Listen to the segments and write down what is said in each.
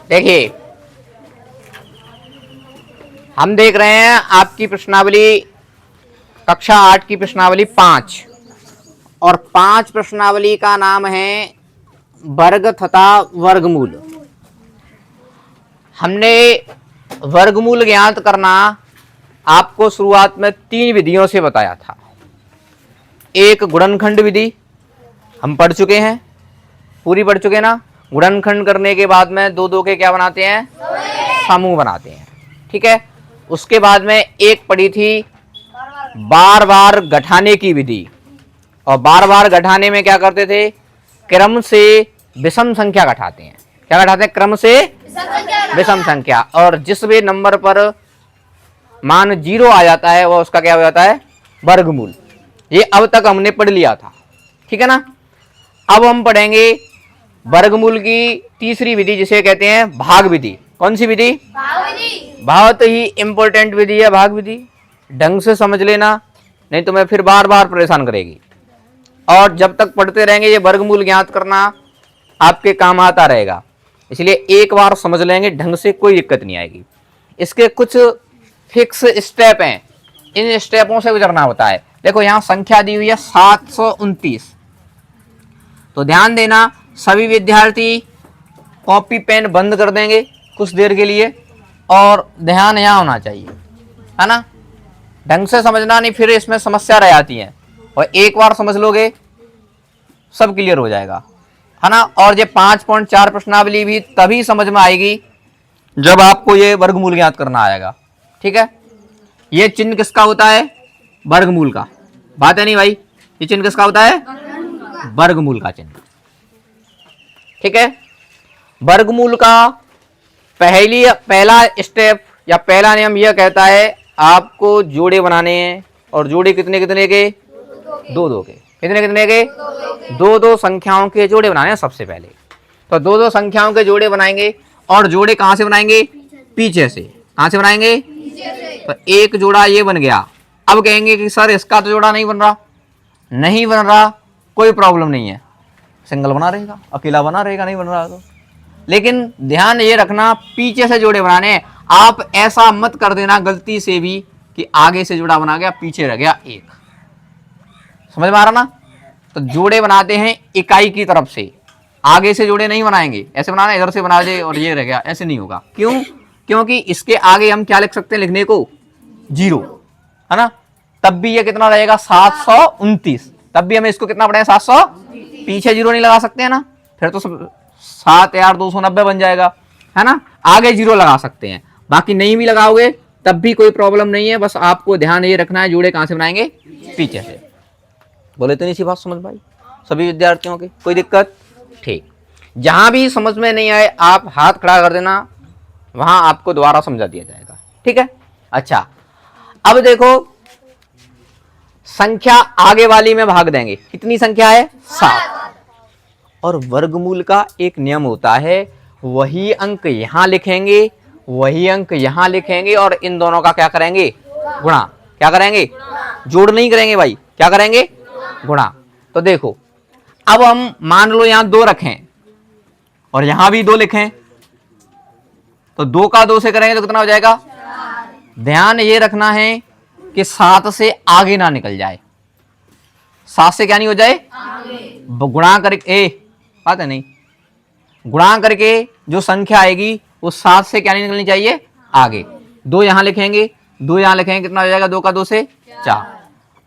देखिए हम देख रहे हैं आपकी प्रश्नावली कक्षा 8 की प्रश्नावली 5 और 5 प्रश्नावली का नाम है वर्ग तथा वर्गमूल। हमने वर्गमूल ज्ञात करना आपको शुरुआत में 3 विधियों से बताया था। एक गुणनखंड विधि हम पढ़ चुके हैं, पूरी पढ़ चुके ना। गुणनखंड करने के बाद में दो दो के क्या बनाते हैं, समूह बनाते हैं, ठीक है। उसके बाद में एक पढ़ी थी बार बार घटाने की विधि, और बार बार घटाने में क्या करते थे, क्रम से विषम संख्या घटाते हैं। क्या घटाते हैं, क्रम से विषम संख्या, और जिस भी नंबर पर मान 0 आ जाता है वो उसका क्या हो जाता है, वर्गमूल। ये अब तक हमने पढ़ लिया था, ठीक है ना। अब हम पढ़ेंगे वर्गमूल की तीसरी विधि जिसे कहते हैं भाग विधि। कौन सी विधि, बहुत ही इंपॉर्टेंट विधि है भाग विधि। ढंग से समझ लेना, नहीं तो मैं फिर बार बार परेशान करेगी। और जब तक पढ़ते रहेंगे ये वर्गमूल ज्ञात करना आपके काम आता रहेगा, इसलिए एक बार समझ लेंगे ढंग से, कोई दिक्कत नहीं आएगी। इसके कुछ फिक्स स्टेप हैं, इन स्टेपों से गुजरना होता है। देखो यहाँ संख्या दी हुई है 729, तो ध्यान देना सभी विद्यार्थी कॉपी पेन बंद कर देंगे कुछ देर के लिए, और ध्यान यहाँ होना चाहिए, है ना। ढंग से समझना, नहीं फिर इसमें समस्या रह जाती है, और एक बार समझ लोगे सब क्लियर हो जाएगा, है ना। और ये 5.4 प्रश्नावली भी तभी समझ में आएगी जब आपको ये वर्गमूल ज्ञात करना आएगा, ठीक है। ये चिन्ह किसका होता है, वर्गमूल का, बात है नहीं भाई। ये चिन्ह किसका होता है, वर्गमूल का चिन्ह, ठीक है। वर्गमूल का पहला स्टेप या पहला नियम यह कहता है आपको जोड़े बनाने हैं, और जोड़े कितने कितने के, दो दो के। कितने कितने के, दो दो संख्याओं के जोड़े बनाने हैं सबसे पहले। तो दो दो संख्याओं के जोड़े बनाएंगे, और जोड़े कहां से बनाएंगे, पीछे से। कहां से बनाएंगे, तो एक जोड़ा ये बन गया। अब कहेंगे कि सर इसका तो जोड़ा नहीं बन रहा, नहीं बन रहा, कोई प्रॉब्लम नहीं है, सिंगल बना रहेगा, अकेला बना रहेगा, नहीं बन रहा तो। लेकिन ध्यान ये रखना पीछे से जोड़े बनाने हैं। आप ऐसा मत कर देना गलती से भी कि आगे से जोड़ा बना गया पीछे रह गया एक, समझ में आ रहा ना। तो जोड़े बनाते हैं इकाई की तरफ से, आगे से जोड़े नहीं बनाएंगे। ऐसे बनाना इधर से बना दे और ये रह गया, ऐसे नहीं होगा। क्यों, क्योंकि इसके आगे हम क्या लिख सकते हैं, लिखने को 0, है ना। तब भी ये कितना रहेगा 729, तब भी हमें इसको कितना पड़ेगा 700, पीछे 0 नहीं लगा सकते हैं ना, फिर तो 7 यार 290 बन जाएगा, है ना। आगे 0 लगा सकते हैं, बाकी नहीं भी लगाओगे तब भी कोई प्रॉब्लम नहीं है। बस आपको ध्यान ये रखना है जोड़े कहां से बनाएंगे, पीछे से। बोले तो नहीं सी बात समझ भाई सभी विद्यार्थियों की, कोई दिक्कत, ठीक। जहां भी समझ में नहीं आए आप हाथ खड़ा कर देना, वहां आपको दोबारा समझा दिया जाएगा, ठीक है। अच्छा अब देखो संख्या आगे वाली में भाग देंगे, कितनी संख्या है, 7। और वर्गमूल का एक नियम होता है, वही अंक यहां लिखेंगे, वही अंक यहां लिखेंगे, और इन दोनों का क्या करेंगे, गुणा। क्या करेंगे, जोड़ नहीं करेंगे भाई, क्या करेंगे, गुणा। तो देखो अब हम मान लो यहां 2 रखें और यहां भी 2 लिखें, तो 2 का 2 से करेंगे तो कितना हो जाएगा। ध्यान ये रखना है कि 7 से आगे ना निकल जाए, 7 से क्या नहीं हो जाए, गुणा करके, बात है नहीं, गुणा करके जो संख्या आएगी वो 7 से क्या नहीं निकलनी चाहिए, आगे। 2 यहां लिखेंगे, 2 यहां लिखेंगे, कितना हो जाएगा, 2 का 2 से 4।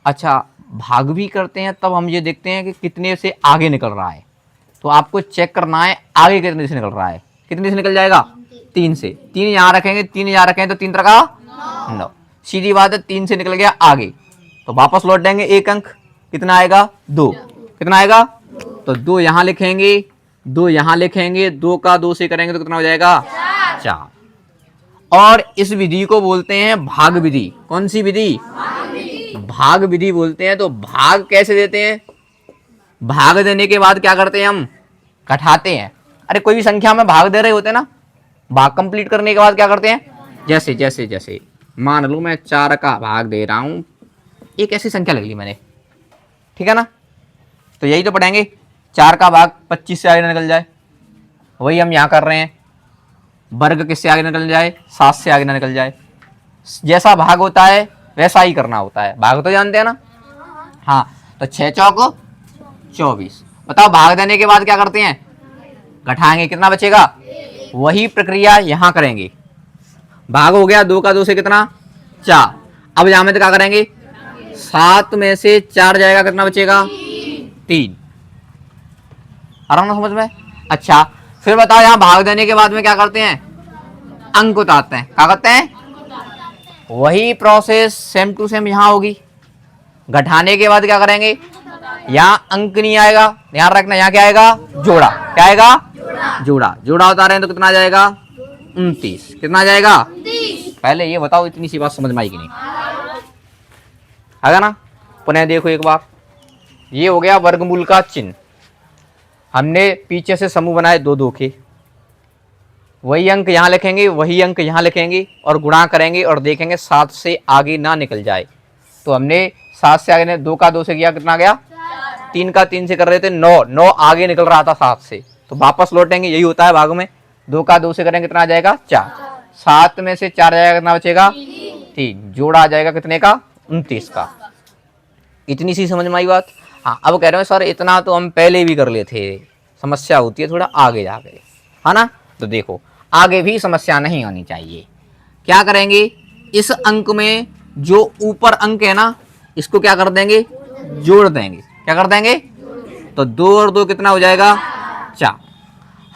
अच्छा भाग भी करते हैं तब हम ये देखते हैं कि कितने से आगे निकल रहा है, तो आपको चेक करना है आगे कितने से निकल रहा है। कितने से निकल जाएगा, 3 से। 3 यहां रखेंगे, 3 यहां रखेंगे तो 3 तरह 9, सीधी बात है। 3 से निकल गया आगे, तो वापस लौट देंगे एक अंक, कितना आएगा 2, कितना आएगा, तो 2 यहां लिखेंगे, 2 यहां लिखेंगे, 2 का 2 से करेंगे तो कितना हो जाएगा, 4। और इस विधि को बोलते हैं भाग विधि। कौन सी विधि, भाग विधि बोलते हैं। तो भाग कैसे देते हैं, भाग देने के बाद क्या करते हैं, हम घटाते हैं। अरे कोई भी संख्या में भाग दे रहे होते हैं ना, भाग कंप्लीट करने के बाद क्या करते हैं, जैसे जैसे जैसे मान लो मैं 4 का भाग दे रहा हूं, एक ऐसी संख्या लग ली मैंने, ठीक है ना। तो यही तो पढ़ेंगे 4 का भाग 25 से आगे ना निकल जाए, वही हम यहाँ कर रहे हैं। वर्ग किससे आगे निकल जाए, 7 से आगे ना निकल जाए। जैसा भाग होता है वैसा ही करना होता है, भाग तो जानते हैं ना। हाँ, तो 6 चौक 24। बताओ भाग देने के बाद क्या करते हैं, घटाएंगे, कितना बचेगा, वही प्रक्रिया यहां करेंगे। भाग हो गया 2 का 2 से कितना 4। अब यहां में तो क्या करेंगे, 7 में से 4 जाएगा, कितना बचेगा 3। आ रहा ना समझ में। अच्छा फिर बताओ यहां भाग देने के बाद में क्या करते हैं, अंक उतारते हैं। क्या करते हैं, वही प्रोसेस सेम टू सेम यहां होगी। घटाने के बाद क्या करेंगे, यहाँ अंक नहीं आएगा, ध्यान रखना, यहाँ क्या आएगा, जोड़ा। क्या आएगा, जोड़ा। जोड़ा उतारें तो कितना आ जाएगा 29। कितना आ जाएगा, पहले ये बताओ इतनी सी बात समझ में आई कि नहीं, आएगा ना। पुनः देखो एक बार, ये हो गया वर्गमूल का चिन्ह। हमने पीछे से समूह बनाए 2 2 के, वही अंक यहाँ लिखेंगे, वही अंक यहाँ लिखेंगे और गुणा करेंगे और देखेंगे 7 से आगे ना निकल जाए। तो हमने 7 से आगे ने 2 का 2 से किया, कितना गया 3 का 3 से कर रहे थे 9, 9 आगे निकल रहा था 7 से, तो वापस लौटेंगे, यही होता है भाग में। 2 का 2 से करेंगे, कितना आ जाएगा 4। 7 में से 4 जाएगा, कितना बचेगा 3। जोड़ा आ जाएगा कितने का, 29 का। इतनी सी समझ में आई बात। हाँ, अब कह रहे हो सर इतना तो हम पहले भी कर लेते, समस्या होती है थोड़ा आगे जाके, है ना। तो देखो आगे भी समस्या नहीं आनी चाहिए। क्या करेंगे, इस अंक में जो ऊपर अंक है ना, इसको क्या कर देंगे, जोड़ देंगे। क्या कर देंगे, तो 2 और 2 कितना हो जाएगा 4।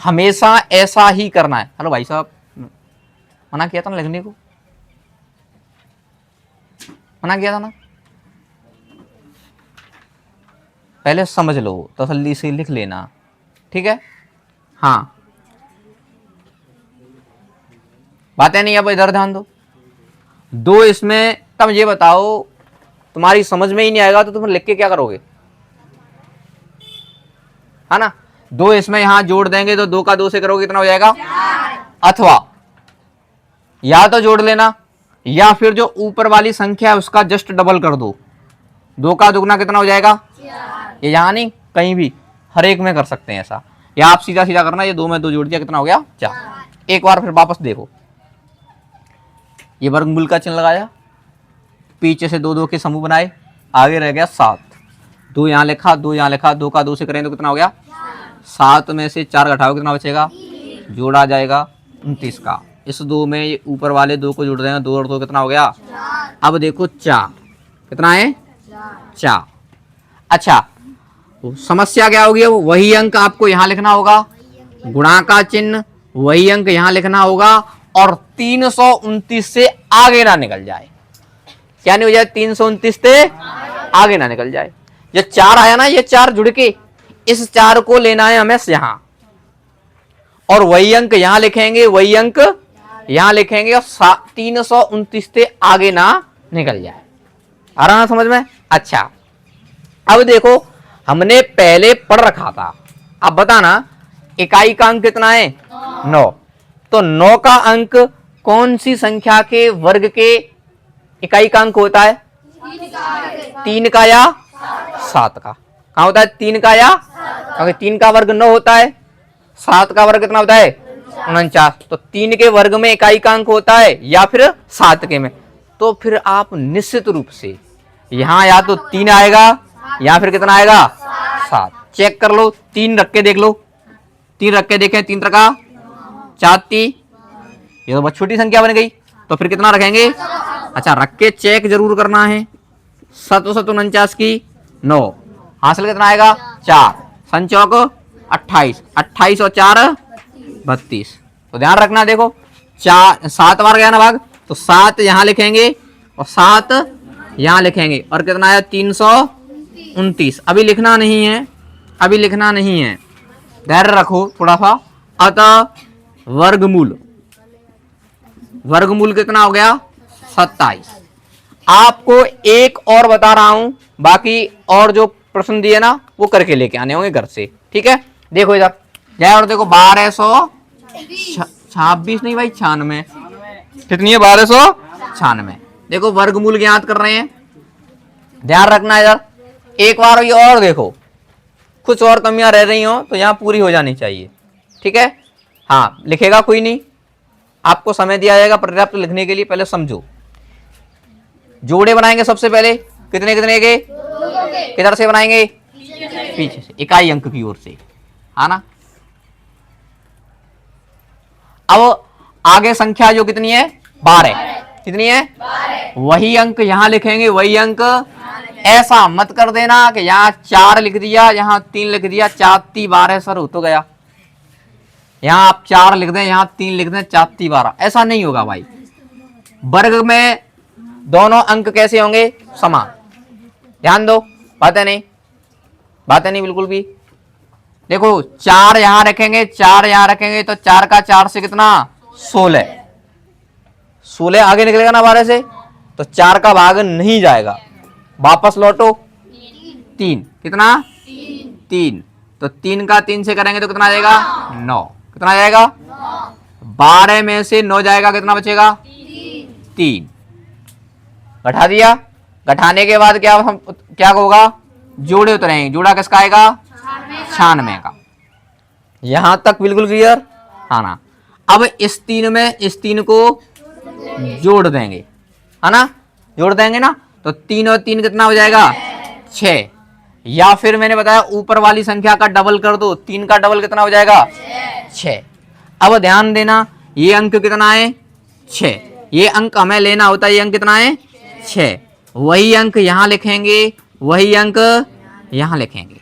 हमेशा ऐसा ही करना है। हेलो भाई साहब, मना किया था ना लिखने को, मना किया था ना, पहले समझ लो, तसल्ली से लिख लेना, ठीक है। हाँ, बातें नहीं, अब इधर ध्यान दो। 2 इसमें, तब ये बताओ तुम्हारी समझ में ही नहीं आएगा तो तुम लिख के क्या करोगे, है ना। 2 इसमें यहां जोड़ देंगे तो 2 का 2 से करोगे, कितना हो जाएगा 4। अथवा या तो जोड़ लेना, या फिर जो ऊपर वाली संख्या है उसका जस्ट डबल कर दो। 2 का दुगना कितना हो जाएगा 4। ये यहाँ नहीं, कहीं भी हर एक में कर सकते हैं ऐसा, या आप सीधा सीधा करना, ये 2 में 2 जोड़ दिया, कितना हो गया 4। एक बार फिर वापस देखो, ये वर्गमूल का चिन्ह लगाया, पीछे से 2 2 के समूह बनाए, आगे रह गया 7। 2 यहाँ लिखा, 2 यहाँ लिखा, 2 का 2 से करें तो कितना हो गया 7 में से 4 घटाओ, कितना बचेगा, जोड़ा जाएगा 29 का। इस 2 में ये ऊपर वाले 2 को जोड़ देंगे, 2 और 2 कितना हो गया। अब देखो 4, कितना है 4। अच्छा समस्या क्या होगी, वही अंक आपको यहाँ लिखना होगा, गुणा का चिन्ह, वही अंक यहाँ लिखना होगा, और 329 से आगे ना निकल जाए। क्या नहीं हो जाए, 329 से आगे ना निकल जाए। ये 4 आया ना, ये 4 जुड़ के, इस 4 को लेना है हमें यहां, और वही अंक यहां लिखेंगे, वही अंक यहां लिखेंगे, और 329 से आगे ना निकल जाए। आ रहा ना समझ में। अच्छा अब देखो, हमने पहले पढ़ रखा था, अब बताना इकाई का अंक कितना है 9। तो 9 का अंक कौन सी संख्या के वर्ग के इकाई का अंक होता है, 3 का या 7 का। कहां होता है 3 का या, क्योंकि 3 का वर्ग 9 होता है, 7 का वर्ग कितना होता है 49। तो 3 के वर्ग में इकाई का अंक होता है या फिर 7 के में। तो फिर आप निश्चित रूप से यहां या तो 3 आएगा या फिर कितना आएगा 7। चेक कर लो, 3 रख के देख लो, 3 रख के देखें, 3 रखा 4, ये तो बहुत छोटी संख्या बन गई, तो फिर कितना रखेंगे। अच्छा रख के चेक जरूर करना है। 7 7 49 की 9, हासिल कितना आएगा 4, संचौक 28, 28 और 4 32। तो ध्यान रखना, देखो 7 बार गया ना भाग, तो 7 यहाँ लिखेंगे और 7 यहाँ लिखेंगे, और कितना आया 329। अभी लिखना नहीं है, अभी लिखना नहीं है, धैर्य रखो थोड़ा सा। अतः वर्गमूल, वर्गमूल कितना हो गया 27। आपको एक और बता रहा हूं, बाकी और जो प्रश्न दिए ना वो करके लेके आने होंगे घर से, ठीक है। देखो इधर जाए और देखो 1226 नहीं भाई 96, कितनी है 1296। देखो वर्गमूल ज्ञात कर रहे हैं, ध्यान रखना इधर। एक बार ये और देखो, कुछ और कमियां रह रही हो तो यहाँ पूरी हो जानी चाहिए। ठीक है, हाँ लिखेगा कोई नहीं, आपको समय दिया जाएगा पर्याप्त लिखने के लिए। पहले समझो, जोड़े बनाएंगे सबसे पहले, कितने कितने के, किधर से बनाएंगे, पीछे से, इकाई अंक की ओर से, है ना। अब आगे संख्या जो कितनी है, 12, कितनी है, 12। वही अंक यहां लिखेंगे, वही अंक। ऐसा मत कर देना कि यहाँ 4 लिख दिया, यहाँ 3 लिख दिया, 4 3 12 सर हो तो गया। यहाँ आप 4 लिख दें, यहाँ 3 लिख दें, 4 3 12, ऐसा नहीं होगा भाई। वर्ग में दोनों अंक कैसे होंगे, समान। ध्यान दो, बातें नहीं बिल्कुल भी। देखो 4 यहां रखेंगे, 4 यहां रखेंगे तो 4 का 4 से कितना, 16 आगे निकलेगा ना 12 से, तो 4 का भाग नहीं जाएगा। वापस लौटो, 3, कितना, 3, तो 3 का 3 से करेंगे तो कितना आ जाएगा, 9, कितना आ जाएगा, 12 में से 9 जाएगा, कितना बचेगा, 3। घटा दिया, घटाने के बाद क्या होगा, जोड़े उतरेंगे, जोड़ा किसका आएगा, 96 का। यहां तक बिल्कुल क्लियर, हाँ ना। अब इस 3 में इस 3 को जोड़ देंगे, है ना, जोड़ देंगे ना, तो 3 और 3 कितना हो जाएगा, 6। या फिर मैंने बताया ऊपर वाली संख्या का डबल कर दो, 3 का डबल कितना हो जाएगा, 6। अब ध्यान देना, ये अंक कितना है, 6। ये अंक हमें लेना होता है, ये अंक कितना है, 6। वही अंक यहां लिखेंगे, वही अंक यहां लिखेंगे।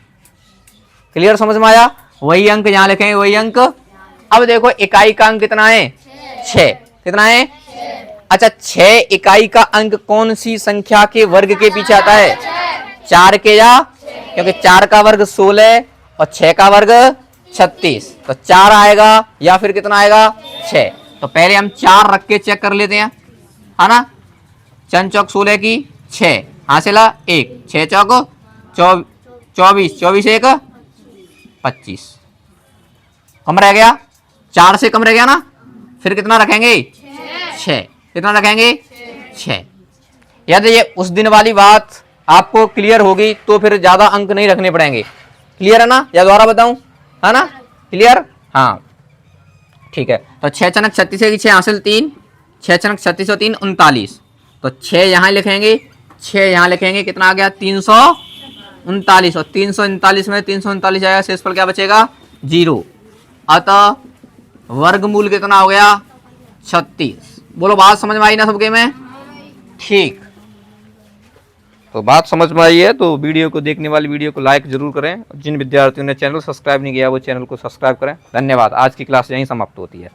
क्लियर, समझ में आया, वही अंक यहां लिखेंगे, वही अंक। अब देखो इकाई का अंक कितना है, 6, कितना है, अच्छा 6 इकाई का अंक कौन सी संख्या के वर्ग के पीछे आता है, 4 के, या क्योंकि 4 का वर्ग 16 और 6 का वर्ग 36, तो 4 आएगा या फिर कितना आएगा, 6। तो पहले हम 4 रख के चेक कर लेते हैं, है ना। 4 चौक 16 की 6 हासिला 1, 6 चौक 24, 24 1 25, कम रह गया, 4 से कम रह गया ना, फिर कितना रखेंगे, 6, कितना रखेंगे, 6। यदि ये उस दिन वाली बात आपको क्लियर होगी तो फिर ज्यादा अंक नहीं रखने पड़ेंगे। क्लियर है ना, या दोबारा बताऊं, है ना, क्लियर, हाँ ठीक है। तो 6 चनक 36 की 6 हासिल 3, 6 चनक 36 और 3 39, तो 6 यहां लिखेंगे, 6 यहां लिखेंगे, कितना आ गया, 339, और 339 में 339 आएगा, शेष पर क्या बचेगा, 0। अतः वर्गमूल कितना हो गया, 36। बोलो बात समझ में आई ना सबके में, ठीक। तो बात समझ में आई है तो वीडियो को देखने वाली वीडियो को लाइक जरूर करें। जिन विद्यार्थियों ने चैनल सब्सक्राइब नहीं किया वो चैनल को सब्सक्राइब करें। धन्यवाद। आज की क्लास यहीं समाप्त होती है।